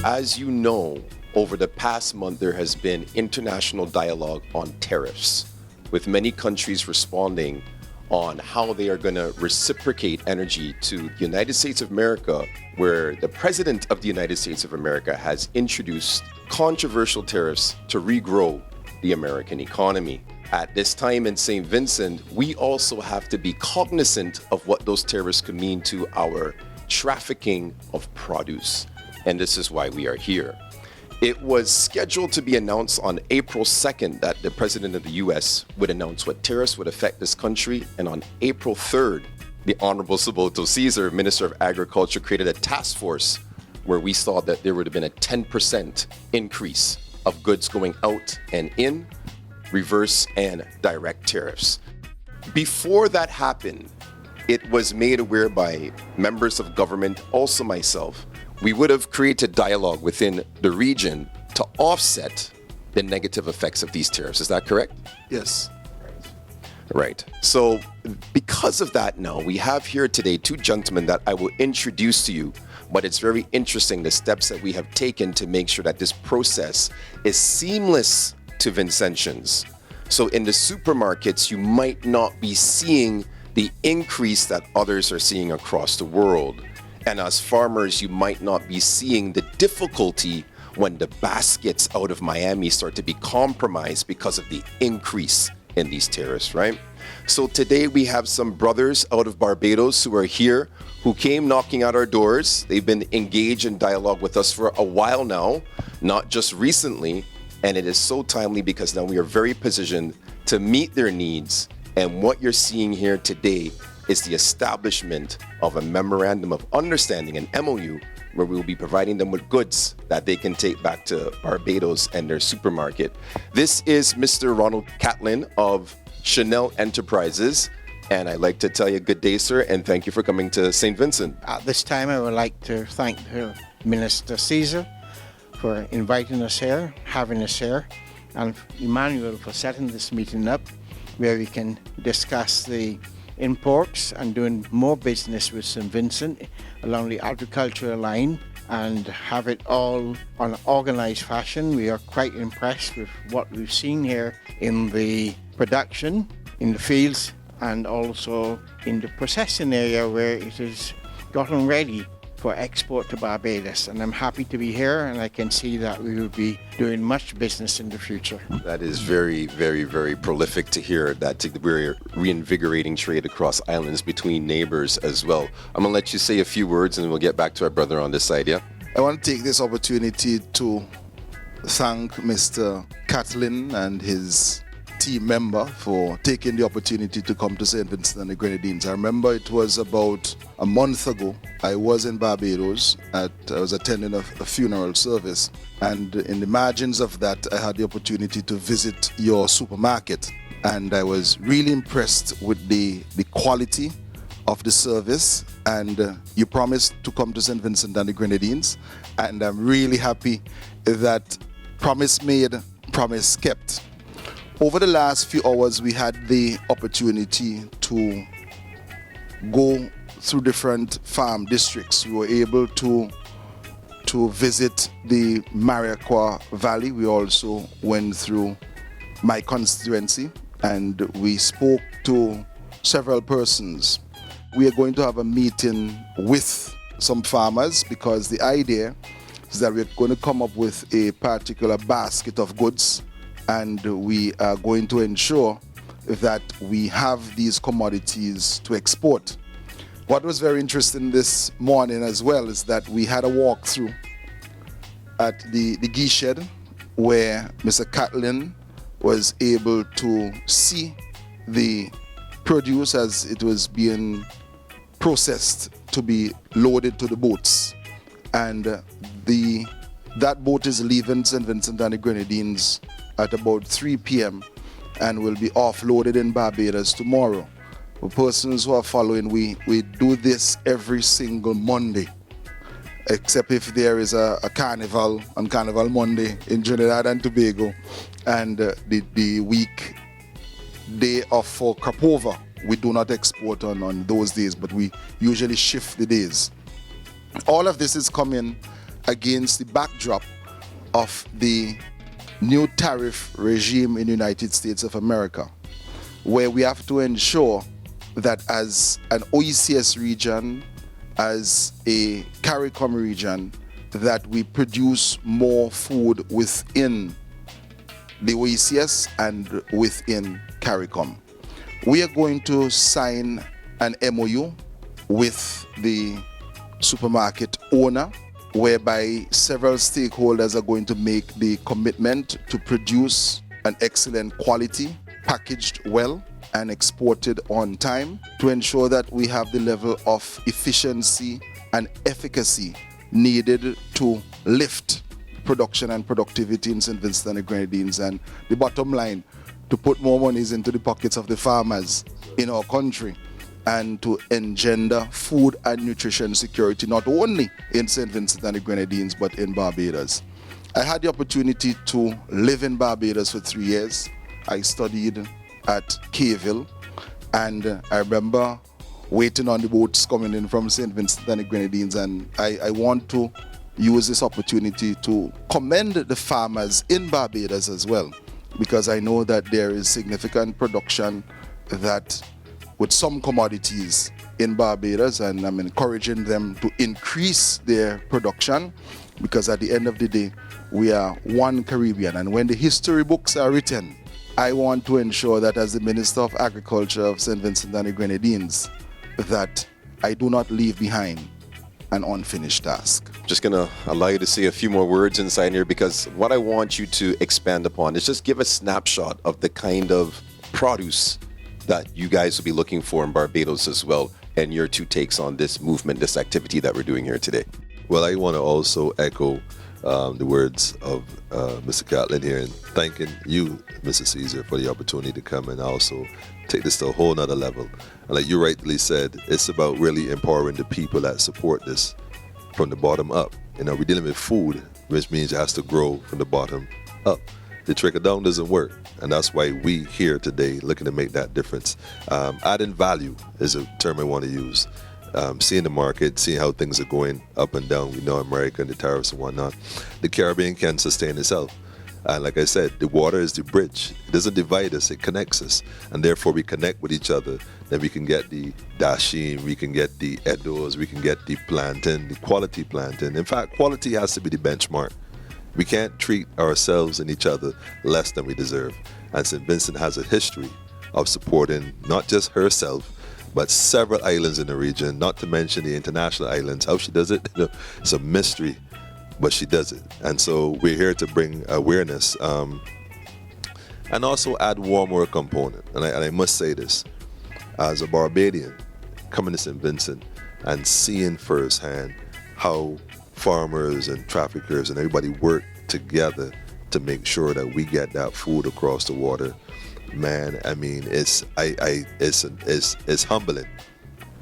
As you know, over the past month, there has been international dialogue on tariffs, with many countries responding on how they are going to reciprocate energy to the United States of America, where the President of the United States of America has introduced controversial tariffs to regrow the American economy. At this time in St. Vincent, we also have to be cognizant of what those tariffs could mean to our trafficking of produce. And this is why we are here. It was scheduled to be announced on April 2nd that the President of the U.S. would announce what tariffs would affect this country. And on April 3rd, the Honorable Saboto Caesar, Minister of Agriculture, created a task force where we saw that there would have been a 10% increase of goods going out and in, reverse and direct tariffs. Before that happened, it was made aware by members of government, also myself, we would have created dialogue within the region to offset the negative effects of these tariffs. Is that correct? Yes. Right. So because of that now, we have here today two gentlemen that I will introduce to you, but it's very interesting the steps that we have taken to make sure that this process is seamless to Vincentians. So in the supermarkets, you might not be seeing the increase that others are seeing across the world. And as farmers, you might not be seeing the difficulty when the baskets out of Miami start to be compromised because of the increase in these tariffs, right? So today we have some brothers out of Barbados who are here, who came knocking at our doors. They've been engaged in dialogue with us for a while now, not just recently. And it is so timely because now we are very positioned to meet their needs. And what you're seeing here today is the establishment of a Memorandum of Understanding, an MOU, where we will be providing them with goods that they can take back to Barbados and their supermarket. This is Mr. Ronald Catlin of CHANNELL Enterprises, and I'd like to tell you good day, sir, and thank you for coming to St. Vincent. At this time, I would like to thank Minister Caesar for inviting us here, having us here, and Emmanuel for setting this meeting up, where we can discuss the imports and doing more business with St. Vincent along the agricultural line and have it all on an organized fashion. We are quite impressed with what we've seen here in the production, in the fields, and also in the processing area where it is gotten ready for export to Barbados. And I'm happy to be here, and I can see that we will be doing much business in the future. That is very, very, very prolific to hear that we're reinvigorating trade across islands between neighbors as well. I'm going to let you say a few words and we'll get back to our brother on this side, yeah? I want to take this opportunity to thank Mr. Catlin and his team member for taking the opportunity to come to St. Vincent and the Grenadines. I remember it was about a month ago. I was in Barbados. I was attending a funeral service, and in the margins of that, I had the opportunity to visit your supermarket, and I was really impressed with the quality of the service. And you promised to come to St. Vincent and the Grenadines, and I'm really happy that promise made, promise kept. Over the last few hours, we had the opportunity to go through different farm districts. We were able to visit the Mariaqua Valley. We also went through my constituency, and we spoke to several persons. We are going to have a meeting with some farmers because the idea is that we're going to come up with a particular basket of goods, and we are going to ensure that we have these commodities to export. What was very interesting this morning as well is that we had a walkthrough at the ghee shed where Mr. Catlin was able to see the produce as it was being processed to be loaded to the boats. And that boat is leaving St. Vincent and the Grenadines at about 3 p.m. and will be offloaded in Barbados tomorrow. For persons who are following, we do this every single Monday, except if there is a carnival on Carnival Monday in Trinidad and Tobago, and the weekday of for Crapova, we do not export on those days, but we usually shift the days. All of this is coming against the backdrop of the new tariff regime in the United States of America, where we have to ensure that as an OECS region, as a CARICOM region, that we produce more food within the OECS and within CARICOM. We are going to sign an MOU with the supermarket owner, whereby several stakeholders are going to make the commitment to produce an excellent quality, packaged well, and exported on time, to ensure that we have the level of efficiency and efficacy needed to lift production and productivity in St. Vincent and the Grenadines, and the bottom line, to put more monies into the pockets of the farmers in our country, and to engender food and nutrition security, not only in St. Vincent and the Grenadines, but in Barbados. I had the opportunity to live in Barbados for 3 years. I studied at Cayville, and I remember waiting on the boats coming in from St. Vincent and the Grenadines, and I want to use this opportunity to commend the farmers in Barbados as well, because I know that there is significant production that with some commodities in Barbados, and I'm encouraging them to increase their production, because at the end of the day, we are one Caribbean. And when the history books are written, I want to ensure that as the Minister of Agriculture of St. Vincent and the Grenadines, that I do not leave behind an unfinished task. Just gonna allow you to say a few more words inside here, because what I want you to expand upon is just give a snapshot of the kind of produce that you guys will be looking for in Barbados as well, and your two takes on this movement, this activity that we're doing here today. Well, I want to also echo the words of Mr. Catlin here, and thanking you, Mr. Caesar, for the opportunity to come and also take this to a whole nother level. And like you rightly said, it's about really empowering the people that support this from the bottom up. You know, we're dealing with food, which means it has to grow from the bottom up. The trickle down doesn't work, and that's why we here today looking to make that difference. Adding value is a term I want to use. Seeing the market, seeing how things are going up and down. We know America and the tariffs and whatnot. The Caribbean can sustain itself. And like I said, the water is the bridge. It doesn't divide us, it connects us. And therefore we connect with each other. Then we can get the dasheen, we can get the edos, we can get the plantain, the quality plantain. In fact, quality has to be the benchmark. We can't treat ourselves and each other less than we deserve. And St. Vincent has a history of supporting not just herself, but several islands in the region, not to mention the international islands. How she does it, it's a mystery, but she does it. And so we're here to bring awareness and also add one more component. And I must say this, as a Barbadian, coming to St. Vincent and seeing firsthand how farmers and traffickers and everybody work together to make sure that we get that food across the water, man, I mean, it's humbling,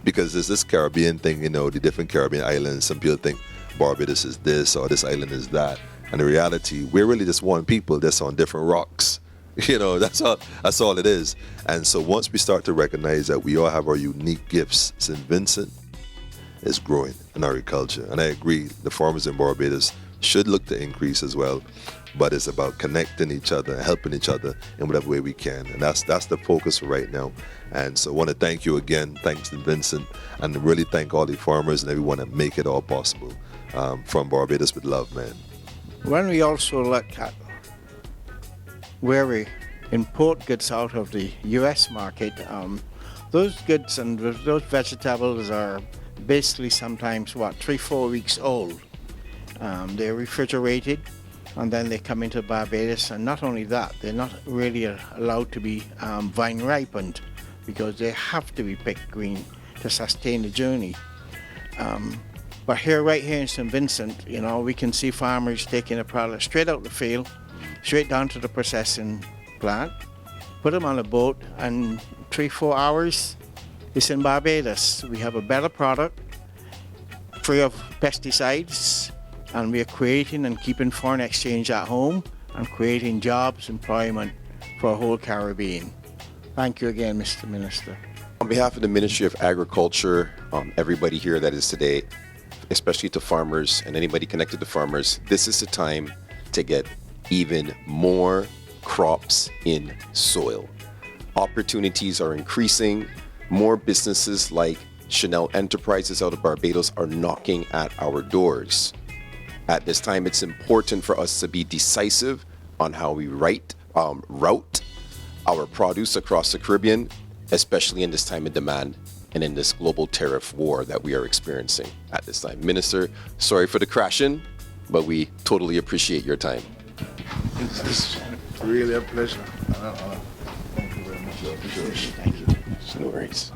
because there's this Caribbean thing, you know, the different Caribbean islands. Some people think Barbados is this or this island is that, and in reality, we're really just one people that's on different rocks. You know, that's all it is. And so once we start to recognize that we all have our unique gifts, St. Vincent is growing in agriculture. And I agree, the farmers in Barbados should look to increase as well, but it's about connecting each other and helping each other in whatever way we can. And that's the focus for right now. And so I want to thank you again. Thanks to Vincent, and really thank all the farmers and everyone that make it all possible. From Barbados with love, man. When we also look at where we import goods out of the US market, those goods and those vegetables are basically sometimes 3-4 weeks old. They're refrigerated, and then they come into Barbados, and not only that, they're not really allowed to be vine ripened, because they have to be picked green to sustain the journey. But right here in St. Vincent, you know, we can see farmers taking a product straight out the field, straight down to the processing plant, put them on a boat, and 3-4 hours, it's in Barbados. We have a better product, free of pesticides, and we are creating and keeping foreign exchange at home and creating jobs, employment for a whole Caribbean. Thank you again, Mr. Minister. On behalf of the Ministry of Agriculture, everybody here that is today, especially to farmers and anybody connected to farmers, this is the time to get even more crops in soil. Opportunities are increasing. More businesses like CHANNELL Enterprises out of Barbados are knocking at our doors. At this time, it's important for us to be decisive on how we route our produce across the Caribbean, especially in this time of demand and in this global tariff war that we are experiencing at this time. Minister, sorry for the crashing, but we totally appreciate your time. It's really a pleasure. Thank you very much. Thank you. No worries.